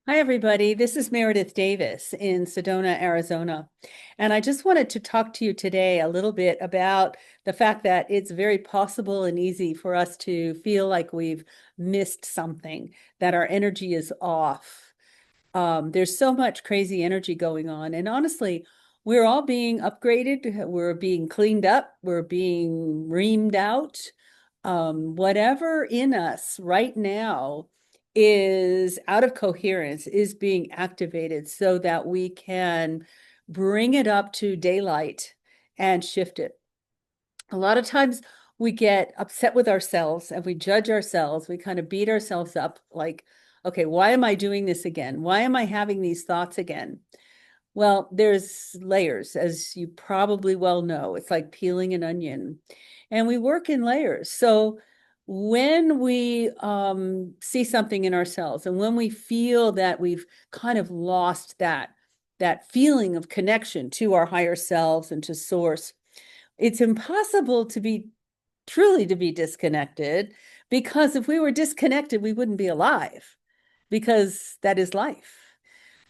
Hi, everybody. This is Meredith Davis in Sedona, Arizona. And I just wanted to talk to you today a little bit about the fact that it's very possible and easy for us to feel like we've missed something, that our energy is off. There's so much crazy energy going on. And honestly, we're all being upgraded. We're being cleaned up. We're being reamed out. Whatever in us right now is out of coherence is being activated so that we can bring it up to daylight and shift it. A lot of times we get upset with ourselves and we judge ourselves. We kind of beat ourselves up like, okay, why am I doing this again? Why am I having these thoughts again? Well, there's layers, as you probably well know. It's like peeling an onion, and we work in layers. So when we see something in ourselves, and when we feel that we've kind of lost that feeling of connection to our higher selves and to source, it's impossible to be truly to be disconnected, because if we were disconnected, we wouldn't be alive, because that is life.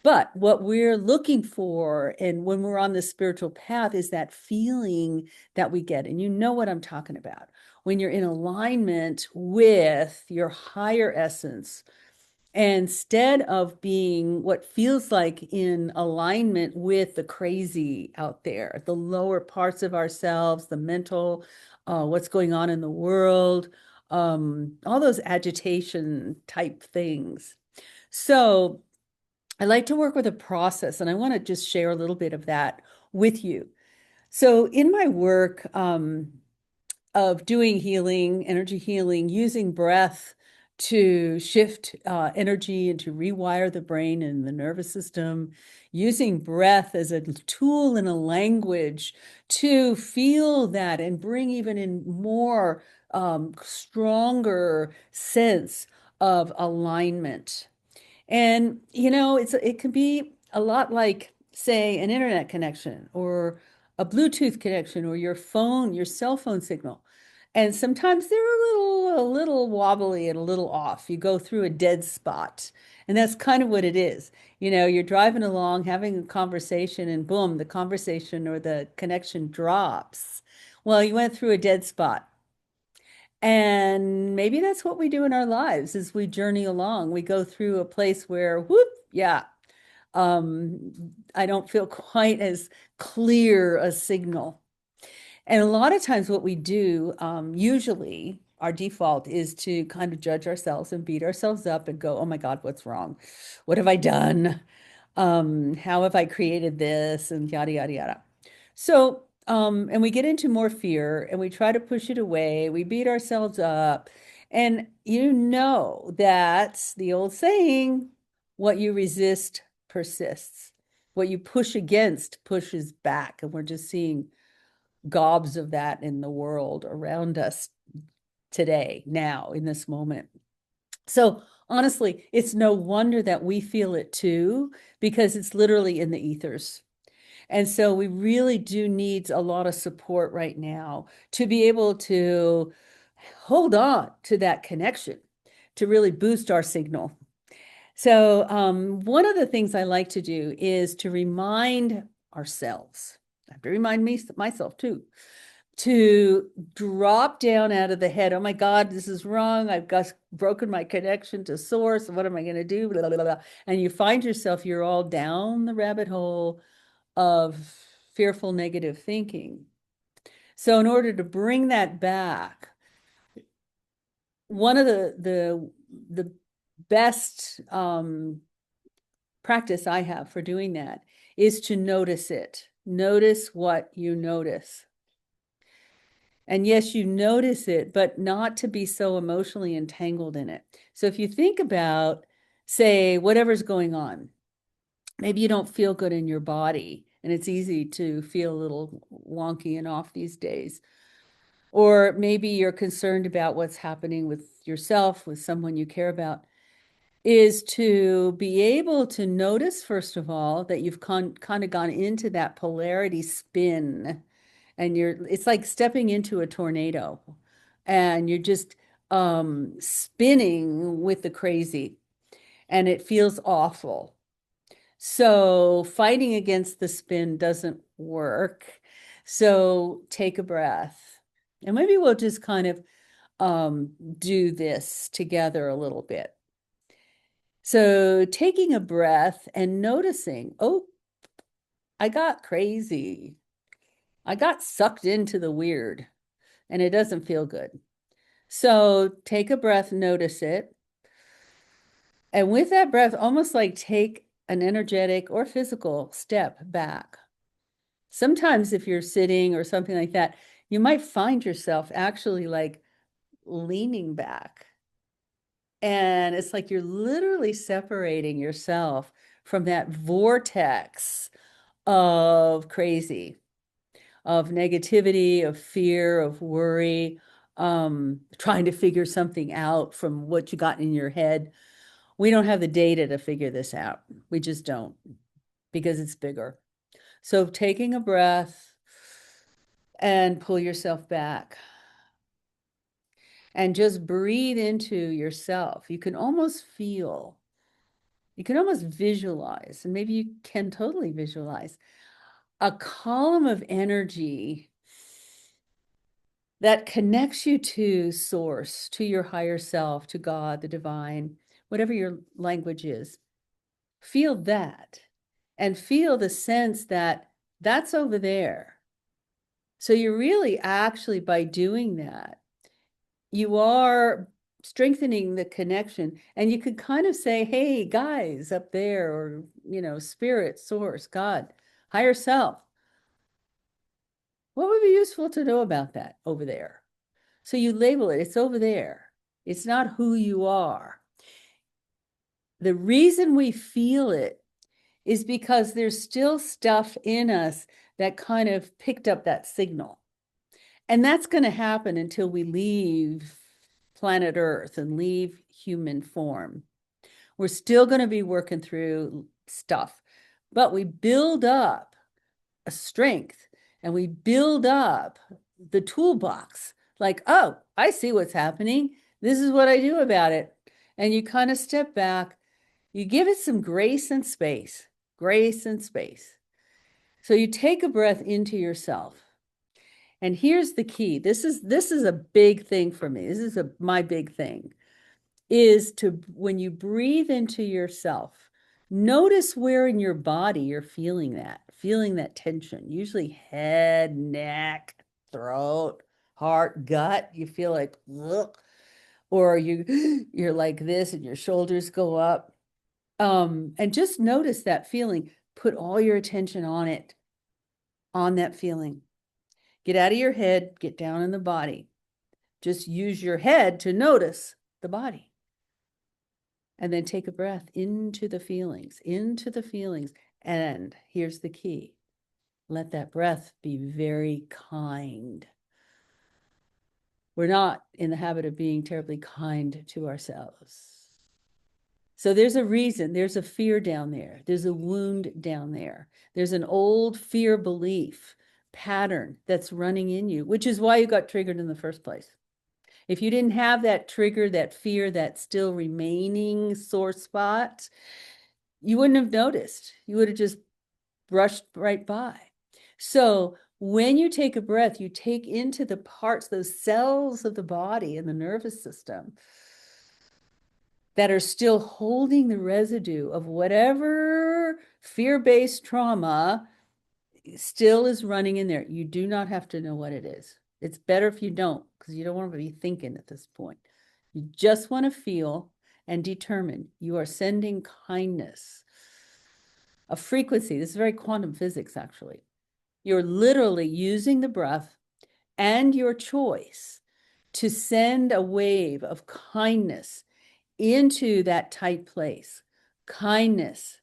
But what we're looking for, and when we're on the spiritual path, is that feeling that we get. And you know what I'm talking about. When you're in alignment with your higher essence, instead of being what feels like in alignment with the crazy out there, the lower parts of ourselves, the mental, what's going on in the world, all those agitation type things. So I like to work with a process, and I want to just share a little bit of that with you. So, in my work of doing healing, energy healing, using breath to shift energy and to rewire the brain and the nervous system, using breath as a tool and a language to feel that and bring even in more stronger sense of alignment. And it can be a lot like, say, an internet connection or a Bluetooth connection or your phone, your cell phone signal. And sometimes they're a little wobbly and a little off. You go through a dead spot. And that's kind of what it is. You're driving along, having a conversation, and boom, the conversation or the connection drops. Well, you went through a dead spot. And maybe that's what we do in our lives as we journey along. We go through a place where, whoop, yeah, I don't feel quite as clear a signal. And a lot of times, what we do, usually our default is to kind of judge ourselves and beat ourselves up and go, oh my God, what's wrong? What have I done? How have I created this? And yada, yada, yada. So, and we get into more fear and we try to push it away. We beat ourselves up. And you know that's the old saying, what you resist persists. What you push against pushes back. And we're just seeing gobs of that in the world around us today, now, in this moment. So honestly, it's no wonder that we feel it too, because it's literally in the ethers. And so we really do need a lot of support right now to be able to hold on to that connection, to really boost our signal. So one of the things I like to do is to remind ourselves, I have to remind myself too, to drop down out of the head. Oh my God, this is wrong. I've got broken my connection to source. What am I going to do? Blah, blah, blah. And you find yourself, you're all down the rabbit hole of fearful negative thinking. So in order to bring that back, one of the best practice I have for doing that is to notice it. Notice what you notice. And yes, you notice it, but not to be so emotionally entangled in it. So if you think about, say, whatever's going on, maybe you don't feel good in your body, and it's easy to feel a little wonky and off these days. Or maybe you're concerned about what's happening with yourself, with someone you care about, is to be able to notice, first of all, that you've kind of gone into that polarity spin, and it's like stepping into a tornado and you're just spinning with the crazy. and it feels awful. So fighting against the spin doesn't work. So take a breath. And maybe we'll just kind of do this together a little bit. So taking a breath and noticing, oh, I got crazy. I got sucked into the weird and it doesn't feel good. So take a breath, notice it. And with that breath, almost like take an energetic or physical step back. Sometimes if you're sitting or something like that, you might find yourself actually like leaning back. And it's like you're literally separating yourself from that vortex of crazy, of negativity, of fear, of worry, trying to figure something out from what you got in your head. We don't have the data to figure this out. We just don't, because it's bigger. So taking a breath and pull yourself back and just breathe into yourself. You can almost feel, you can almost visualize, and maybe you can totally visualize a column of energy that connects you to source, to your higher self, to God, the divine, whatever your language is. Feel that and feel the sense that that's over there. So you're really actually, by doing that, you are strengthening the connection. And you could kind of say, hey, guys up there, or, spirit, source, God, higher self, what would be useful to know about that over there? So you label it, it's over there. It's not who you are. The reason we feel it is because there's still stuff in us that kind of picked up that signal. And that's going to happen until we leave planet Earth and leave human form. We're still going to be working through stuff, but we build up a strength and we build up the toolbox. Like, oh, I see what's happening. This is what I do about it. And you kind of step back, you give it some grace and space, grace and space. So you take a breath into yourself. And here's the key. This is a big thing for me. This is my big thing, is to, when you breathe into yourself, notice where in your body you're feeling that tension, usually head, neck, throat, heart, gut. You feel like, ugh, or you're like this and your shoulders go up. And just notice that feeling. Put all your attention on it, on that feeling. Get out of your head, get down in the body. Just use your head to notice the body. And then take a breath into the feelings, into the feelings. And here's the key. Let that breath be very kind. We're not in the habit of being terribly kind to ourselves. So there's a reason, there's a fear down there. There's a wound down there. There's an old fear belief pattern that's running in you, which is why you got triggered in the first place. If you didn't have that trigger, that fear, that still remaining sore spot, you wouldn't have noticed. You would have just brushed right by. So when you take a breath, you take into the parts, those cells of the body and the nervous system that are still holding the residue of whatever fear-based trauma still is running in there. You do not have to know what it is. It's better if you don't, because you don't want to be thinking at this point. You just want to feel and determine you are sending kindness, a frequency. This is very quantum physics, actually. You're literally using the breath and your choice to send a wave of kindness into that tight place. Kindness,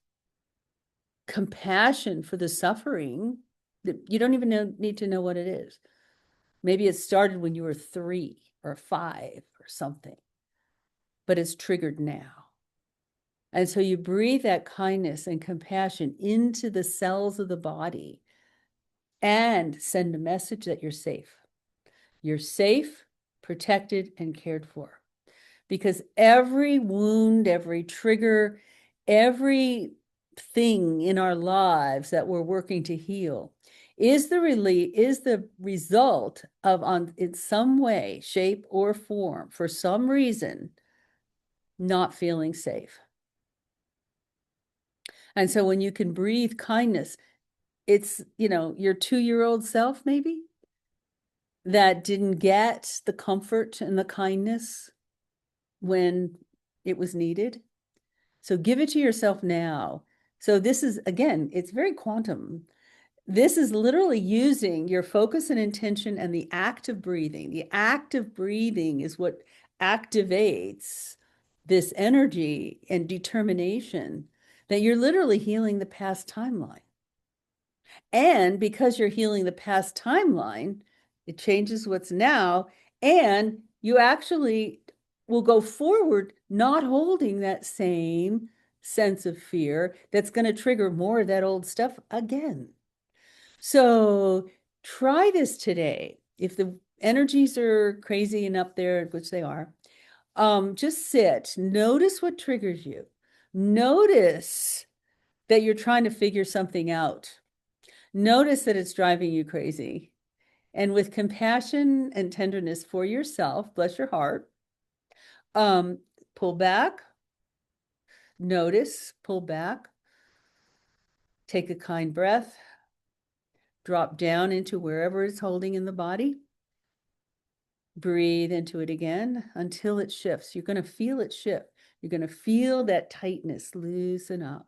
compassion for the suffering that you don't even need to know what it is. Maybe it started when you were 3 or 5 or something, but it's triggered now. And so you breathe that kindness and compassion into the cells of the body and send a message that you're safe. You're safe, protected, and cared for. because every wound, every trigger, every thing in our lives that we're working to heal is the result of, on in some way, shape, or form, for some reason, not feeling safe. And so when you can breathe kindness, it's, your 2-year-old self maybe that didn't get the comfort and the kindness when it was needed. So give it to yourself now. So this is, again, it's very quantum. This is literally using your focus and intention and the act of breathing. The act of breathing is what activates this energy and determination that you're literally healing the past timeline. And because you're healing the past timeline, it changes what's now, and you actually will go forward not holding that same sense of fear that's going to trigger more of that old stuff again. So try this today. If the energies are crazy and up there, which they are, just sit, notice what triggers you. Notice that you're trying to figure something out. Notice that it's driving you crazy. And with compassion and tenderness for yourself, bless your heart, um, pull back, notice, pull back, take a kind breath, drop down into wherever it's holding in the body. Breathe into it again until it shifts. You're going to feel it shift. You're going to feel that tightness loosen up.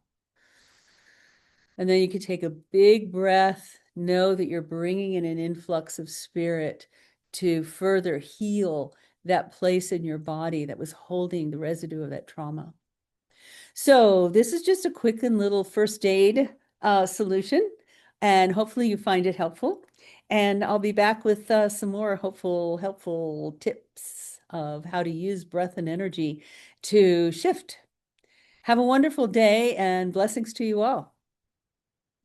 And then you can take a big breath. Know that you're bringing in an influx of spirit to further heal that place in your body that was holding the residue of that trauma. So this is just a quick and little first aid solution, and hopefully you find it helpful. And I'll be back with some more helpful tips of how to use breath and energy to shift. Have a wonderful day, and blessings to you all.